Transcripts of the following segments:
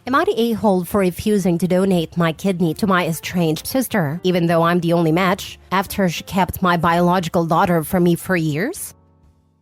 Am I the a-hole for refusing to donate my kidney to my estranged sister, even though I'm the only match, after she kept my biological daughter from me for years?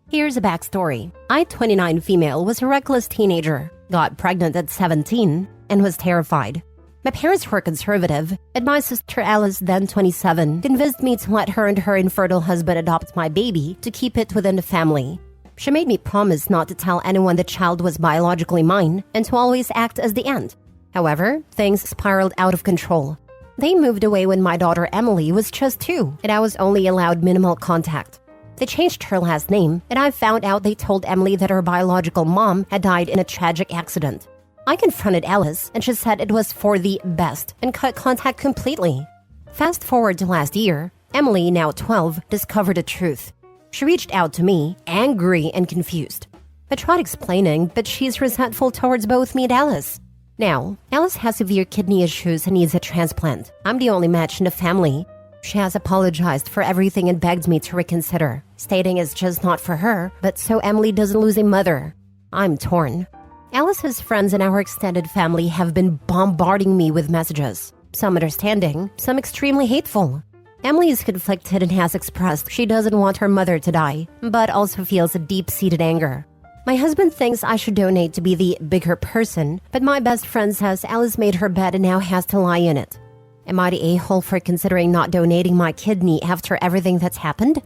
Here's a backstory. I, 29 female, was a reckless teenager, got pregnant at 17, and was terrified. My parents were conservative, and my sister Alice, then 27, convinced me to let her and her infertile husband adopt my baby to keep it within the family. She made me promise not to tell anyone the child was biologically mine and to always act as the aunt. However, things spiraled out of control. They moved away when my daughter Emily was just 2, and I was only allowed minimal contact. They changed her last name, and I found out they told Emily that her biological mom had died in a tragic accident. I confronted Alice, and she said it was for the best and cut contact completely. Fast forward to last year, Emily, now 12, discovered the truth. She reached out to me, angry and confused. I tried explaining, but she's resentful towards both me and Alice. Now, Alice has severe kidney issues and needs a transplant. I'm the only match in the family. She has apologized for everything and begged me to reconsider, stating it's just not for her, but so Emily doesn't lose a mother. I'm torn. Alice's friends and our extended family have been bombarding me with messages, some understanding, some extremely hateful. Emily is conflicted and has expressed she doesn't want her mother to die, but also feels a deep-seated anger. My husband thinks I should donate to be the bigger person, but my best friend says Alice made her bed and now has to lie in it. Am I the a-hole for considering not donating my kidney after everything that's happened?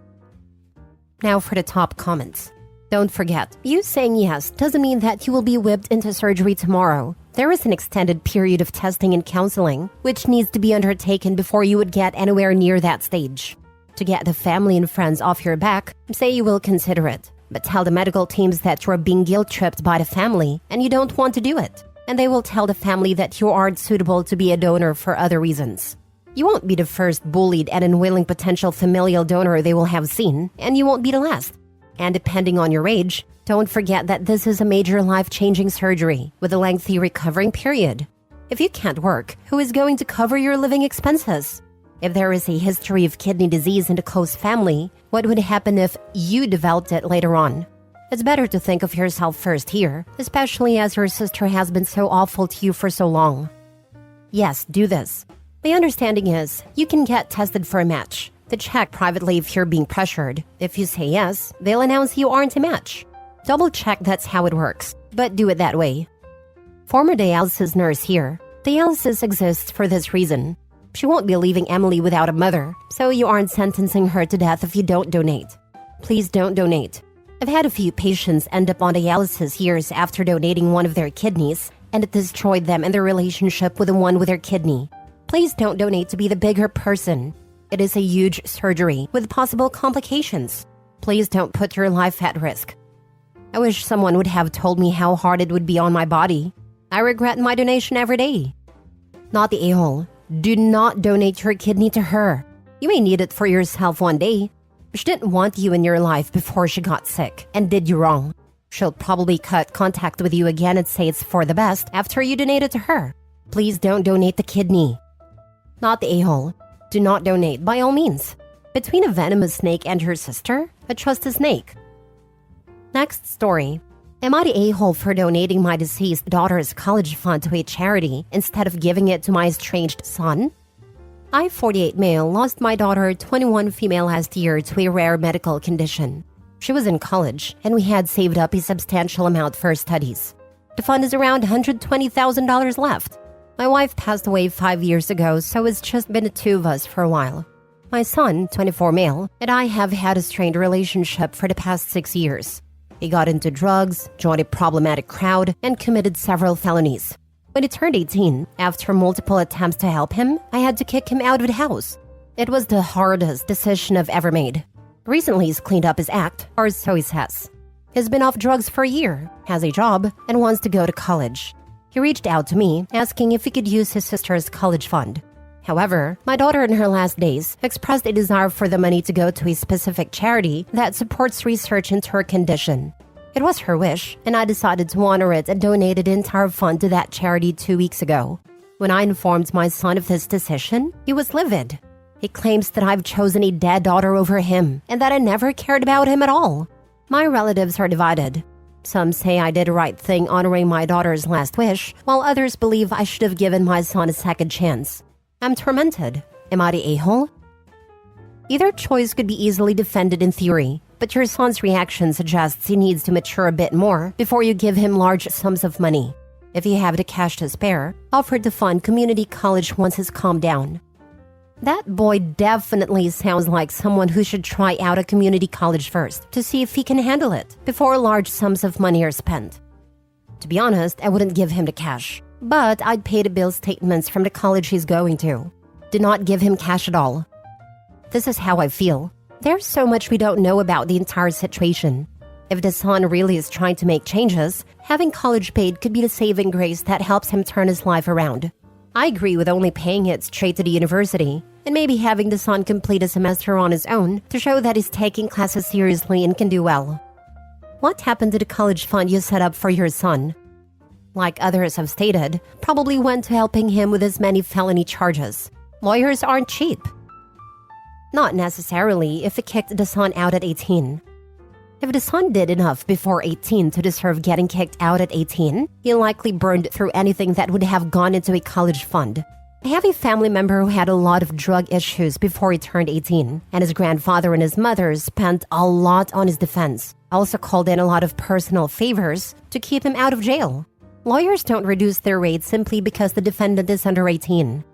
Now for the top comments. Don't forget, you saying yes doesn't mean that you will be whipped into surgery tomorrow. There is an extended period of testing and counseling, which needs to be undertaken before you would get anywhere near that stage. To get the family and friends off your back, say you will consider it, but tell the medical teams that you're being guilt-tripped by the family and you don't want to do it. And they will tell the family that you aren't suitable to be a donor for other reasons. You won't be the first bullied and unwilling potential familial donor they will have seen, and you won't be the last. And depending on your age, don't forget that this is a major life-changing surgery with a lengthy recovering period. If you can't work, who is going to cover your living expenses? If there is a history of kidney disease in the close family, what would happen if you developed it later on? It's better to think of yourself first here, especially as your sister has been so awful to you for so long. Yes, do this. My understanding is you can get tested for a match. They check privately if you're being pressured. If you say yes, they'll announce you aren't a match. Double check that's how it works, but do it that way. Former dialysis nurse here. Dialysis exists for this reason. She won't be leaving Emily without a mother, so you aren't sentencing her to death if you don't donate. Please don't donate. I've had a few patients end up on dialysis years after donating one of their kidneys, and it destroyed them and their relationship with the one with their kidney. Please don't donate to be the bigger person. It is a huge surgery with possible complications. Please don't put your life at risk. I wish someone would have told me how hard it would be on my body. I regret my donation every day. Not the a-hole. Do not donate your kidney to her. You may need it for yourself one day. She didn't want you in your life before she got sick and did you wrong. She'll probably cut contact with you again and say it's for the best after you donate it to her. Please don't donate the kidney. Not the a-hole. Do not donate by all means. Between a venomous snake and her sister, I trust a snake. Next story. Am I the a-hole for donating my deceased daughter's college fund to a charity instead of giving it to my estranged son? I, 48 male, lost my daughter, 21 female last year to a rare medical condition. She was in college, and we had saved up a substantial amount for studies. The fund is around $120,000 left. My wife passed away 5 years ago, so it's just been the two of us for a while. My son, 24 male, and I have had a strained relationship for the past 6 years. He got into drugs, joined a problematic crowd, and committed several felonies. When he turned 18, after multiple attempts to help him, I had to kick him out of the house. It was the hardest decision I've ever made. Recently, he's cleaned up his act, or so he says. He's been off drugs for a year, has a job, and wants to go to college. He reached out to me, asking if he could use his sister's college fund. However, my daughter in her last days expressed a desire for the money to go to a specific charity that supports research into her condition. It was her wish, and I decided to honor it and donated the entire fund to that charity 2 weeks ago. When I informed my son of this decision, he was livid. He claims that I've chosen a dead daughter over him, and that I never cared about him at all. My relatives are divided. Some say I did the right thing honoring my daughter's last wish, while others believe I should have given my son a second chance. I'm tormented. Am I the a-hole? Either choice could be easily defended in theory, but your son's reaction suggests he needs to mature a bit more before you give him large sums of money. If you have the cash to spare, offer to fund community college once he's calmed down. That boy definitely sounds like someone who should try out a community college first to see if he can handle it before large sums of money are spent. To be honest, I wouldn't give him the cash, but I'd pay the bill statements from the college he's going to. Do not give him cash at all. This is how I feel. There's so much we don't know about the entire situation. If the son really is trying to make changes, having college paid could be the saving grace that helps him turn his life around. I agree with only paying it straight to the university, and maybe having the son complete a semester on his own to show that he's taking classes seriously and can do well. What happened to the college fund you set up for your son? Like others have stated, probably went to helping him with his many felony charges. Lawyers aren't cheap. Not necessarily if he kicked the son out at 18. If the son did enough before 18 to deserve getting kicked out at 18, he likely burned through anything that would have gone into a college fund. I have a family member who had a lot of drug issues before he turned 18, and his grandfather and his mother spent a lot on his defense. Also called in a lot of personal favors to keep him out of jail. Lawyers don't reduce their rates simply because the defendant is under 18.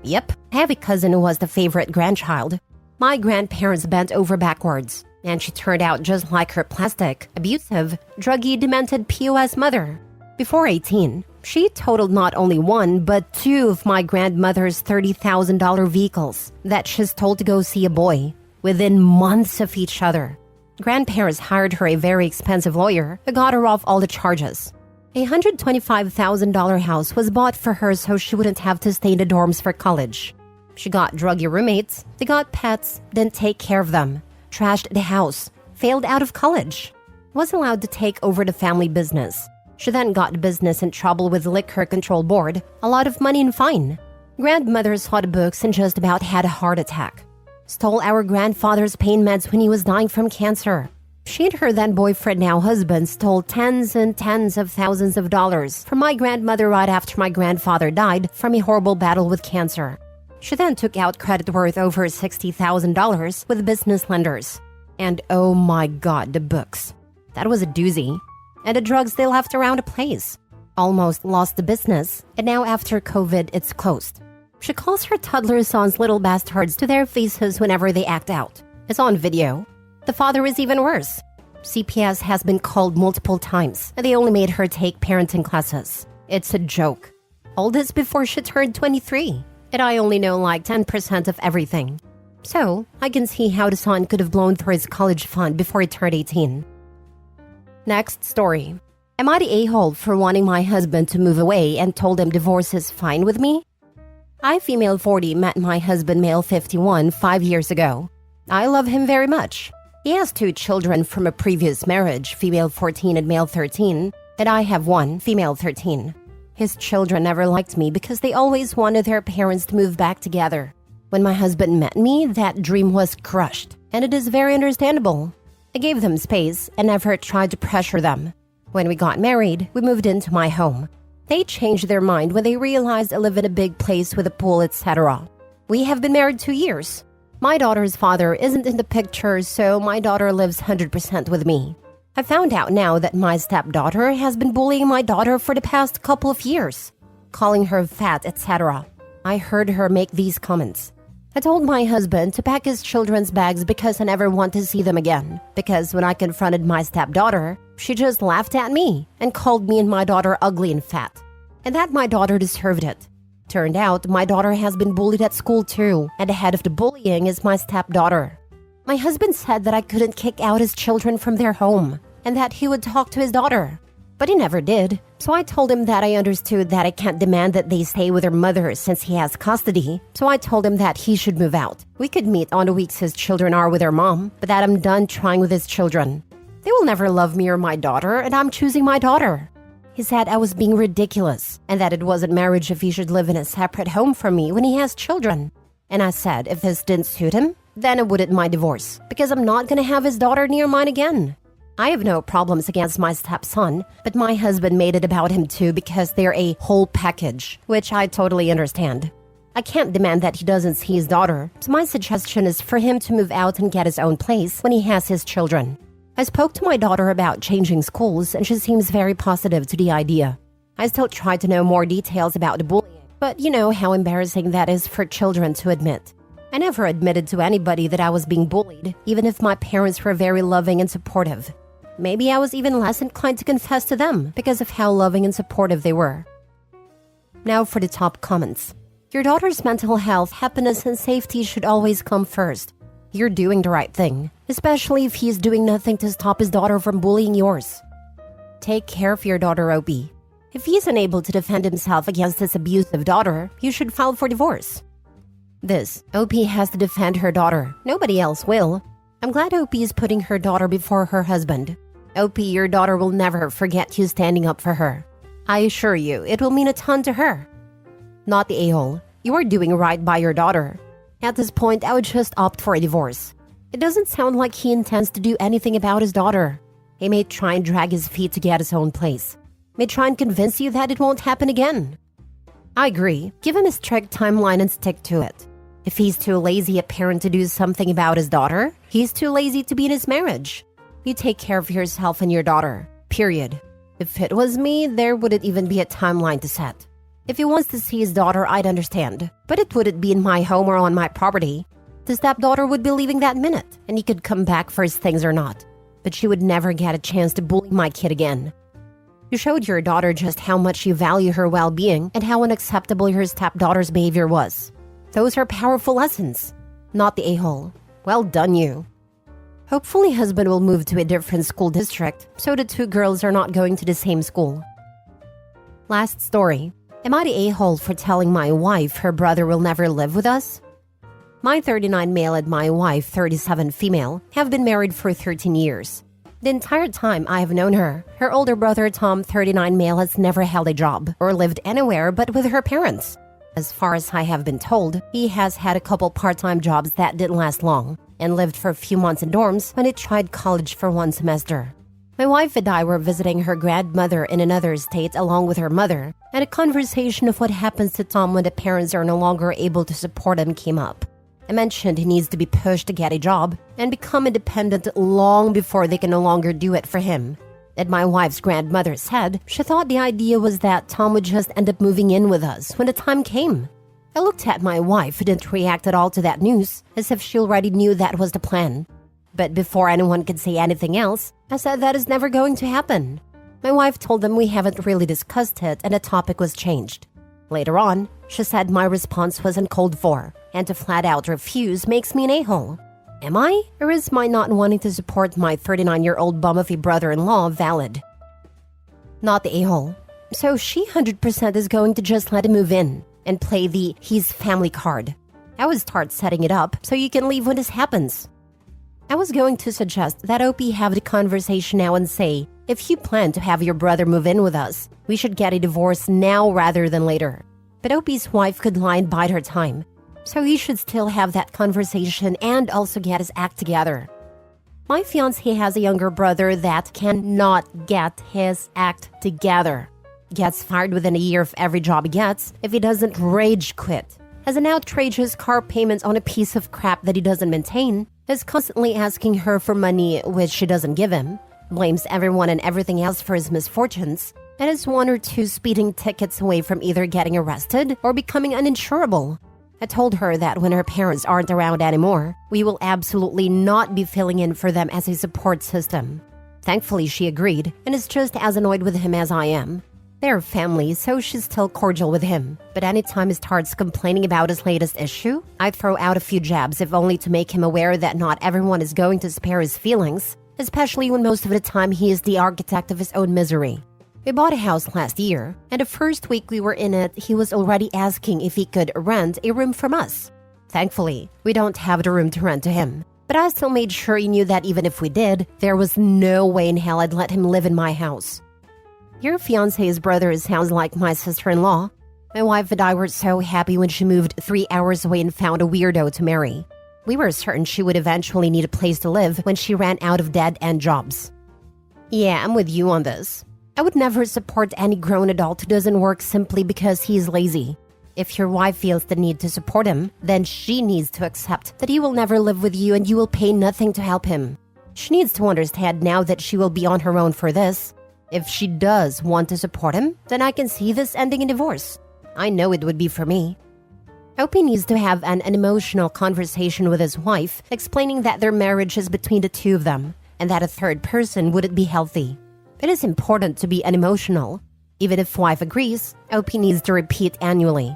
Yep, I have a cousin who was the favorite grandchild. My grandparents bent over backwards, and she turned out just like her plastic, abusive, druggy, demented POS mother. Before 18, she totaled not only one, but two of my grandmother's $30,000 vehicles that she's told to go see a boy, within months of each other. Grandparents hired her a very expensive lawyer who got her off all the charges. A $125,000 house was bought for her so she wouldn't have to stay in the dorms for college. She got druggy roommates, they got pets, didn't take care of them, trashed the house, failed out of college, was allowed to take over the family business. She then got the business in trouble with the Liquor Control Board, a lot of money and fine. Grandmother saw the books and just about had a heart attack. Stole our grandfather's pain meds when he was dying from cancer. She and her then boyfriend, now husband, stole tens and tens of thousands of dollars from my grandmother right after my grandfather died from a horrible battle with cancer. She then took out credit worth over $60,000 with business lenders. And oh my god, the books. That was a doozy. And the drugs they left around the place. Almost lost the business, and now after COVID, it's closed. She calls her toddler sons little bastards to their faces whenever they act out. It's on video. The father is even worse. CPS has been called multiple times, and they only made her take parenting classes. It's a joke. All this before she turned 23, and I only know like 10% of everything. So, I can see how the son could have blown through his college fund before he turned 18. Next story. Am I the a-hole for wanting my husband to move away and told him divorce is fine with me? I, female 40, met my husband, male 51, 5 years ago. I love him very much. He has 2 children from a previous marriage, female 14 and male 13, and I have 1, female 13. His children never liked me because they always wanted their parents to move back together. When my husband met me, that dream was crushed, and it is very understandable. I gave them space and never tried to pressure them. When we got married, we moved into my home. They changed their mind when they realized I live in a big place with a pool, etc. We have been married 2 years. My daughter's father isn't in the picture, so my daughter lives 100% with me. I found out now that my stepdaughter has been bullying my daughter for the past couple of years, calling her fat, etc. I heard her make these comments. I told my husband to pack his children's bags because I never want to see them again. Because when I confronted my stepdaughter, she just laughed at me and called me and my daughter ugly and fat. And that my daughter deserved it. Turned out, my daughter has been bullied at school too, and the head of the bullying is my stepdaughter. My husband said that I couldn't kick out his children from their home, and that he would talk to his daughter. But he never did, so I told him that I understood that I can't demand that they stay with their mother since he has custody, so I told him that he should move out. We could meet on the weeks his children are with their mom, but that I'm done trying with his children. They will never love me or my daughter, and I'm choosing my daughter. He said I was being ridiculous, and that it wasn't marriage if he should live in a separate home from me when he has children. And I said if this didn't suit him, then I wouldn't mind divorce, because I'm not gonna have his daughter near mine again. I have no problems against my stepson, but my husband made it about him too because they're a whole package, which I totally understand. I can't demand that he doesn't see his daughter, so my suggestion is for him to move out and get his own place when he has his children. I spoke to my daughter about changing schools and she seems very positive to the idea. I still try to know more details about the bullying, but you know how embarrassing that is for children to admit. I never admitted to anybody that I was being bullied, even if my parents were very loving and supportive. Maybe I was even less inclined to confess to them because of how loving and supportive they were. Now for the top comments. Your daughter's mental health, happiness, and safety should always come first. You're doing the right thing, especially if he's doing nothing to stop his daughter from bullying yours. Take care of your daughter, OP. If he's unable to defend himself against his abusive daughter, you should file for divorce. This, OP has to defend her daughter. Nobody else will. I'm glad OP is putting her daughter before her husband. OP, your daughter will never forget you standing up for her. I assure you, it will mean a ton to her. Not the a-hole. You are doing right by your daughter. At this point, I would just opt for a divorce. It doesn't sound like he intends to do anything about his daughter. He may try and drag his feet to get his own place. May try and convince you that it won't happen again. I agree. Give him a strict timeline and stick to it. If he's too lazy a parent to do something about his daughter, he's too lazy to be in his marriage. You take care of yourself and your daughter. Period. If it was me, there wouldn't even be a timeline to set. If he wants to see his daughter, I'd understand. But it wouldn't be in my home or on my property. The stepdaughter would be leaving that minute, and he could come back for his things or not. But she would never get a chance to bully my kid again. You showed your daughter just how much you value her well-being and how unacceptable your stepdaughter's behavior was. Those are powerful lessons. Not the a-hole. Well done, you. Hopefully husband will move to a different school district, so the two girls are not going to the same school. Last story. Am I the a-hole for telling my wife her brother will never live with us? My 39 male and my wife, 37 female, have been married for 13 years. The entire time I have known her, her older brother Tom, 39 male, has never held a job or lived anywhere but with her parents. As far as I have been told, he has had a couple part-time jobs that didn't last long and lived for a few months in dorms when he tried college for one semester. My wife and I were visiting her grandmother in another state along with her mother, and a conversation of what happens to Tom when the parents are no longer able to support him came up. I mentioned he needs to be pushed to get a job and become independent long before they can no longer do it for him. And my wife's grandmother said she thought the idea was that Tom would just end up moving in with us when the time came. I looked at my wife, who didn't react at all to that news, as if she already knew that was the plan. But before anyone could say anything else, I said that is never going to happen. My wife told them we haven't really discussed it and the topic was changed. Later on, she said my response was uncalled for, and to flat out refuse makes me an a-hole. Am I? Or is my not wanting to support my 39-year-old bum of a brother-in-law valid? Not the a-hole. So she 100% is going to just let him move in and play the he's family card. I would start setting it up so you can leave when this happens. I was going to suggest that OP have the conversation now and say, if you plan to have your brother move in with us, we should get a divorce now rather than later. But OP's wife could lie and bide her time. So he should still have that conversation and also get his act together. My fiancé has a younger brother that cannot get his act together. Gets fired within a year of every job he gets if he doesn't rage quit. Has an outrageous car payment on a piece of crap that he doesn't maintain. Is constantly asking her for money which she doesn't give him. Blames everyone and everything else for his misfortunes. And is 1 or 2 speeding tickets away from either getting arrested or becoming uninsurable. I told her that when her parents aren't around anymore, we will absolutely not be filling in for them as a support system. Thankfully, she agreed and is just as annoyed with him as I am. They're family, so she's still cordial with him. But anytime he starts complaining about his latest issue, I throw out a few jabs if only to make him aware that not everyone is going to spare his feelings, especially when most of the time he is the architect of his own misery. We bought a house last year, and the first week we were in it, he was already asking if he could rent a room from us. Thankfully, we don't have the room to rent to him, but I still made sure he knew that even if we did, there was no way in hell I'd let him live in my house. Your fiancé's brother sounds like my sister-in-law. My wife and I were so happy when she moved 3 hours away and found a weirdo to marry. We were certain she would eventually need a place to live when she ran out of dead-end jobs. Yeah, I'm with you on this. I would never support any grown adult who doesn't work simply because he's lazy. If your wife feels the need to support him, then she needs to accept that he will never live with you and you will pay nothing to help him. She needs to understand now that she will be on her own for this. If she does want to support him, then I can see this ending in divorce. I know it would be for me. Opie needs to have an emotional conversation with his wife, explaining that their marriage is between the two of them, and that a third person wouldn't be healthy. It is important to be unemotional. Even if wife agrees, Opie needs to repeat annually.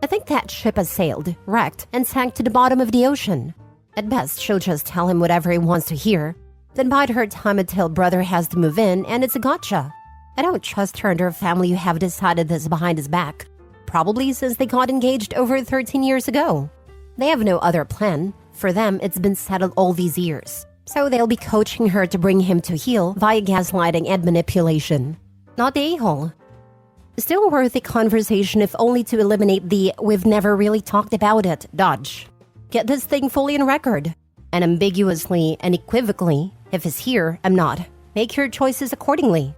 I think that ship has sailed, wrecked, and sank to the bottom of the ocean. At best, she'll just tell him whatever he wants to hear, then bide her time until brother has to move in, and it's a gotcha. I don't trust her and her family who have decided this behind his back, probably since they got engaged over 13 years ago. They have no other plan. For them, it's been settled all these years. So they'll be coaching her to bring him to heel via gaslighting and manipulation. Not the a-hole. Still worth a conversation if only to eliminate the "we've never really talked about it" dodge. Get this thing fully on record. And ambiguously and equivocally, if it's here, I'm not. Make your choices accordingly.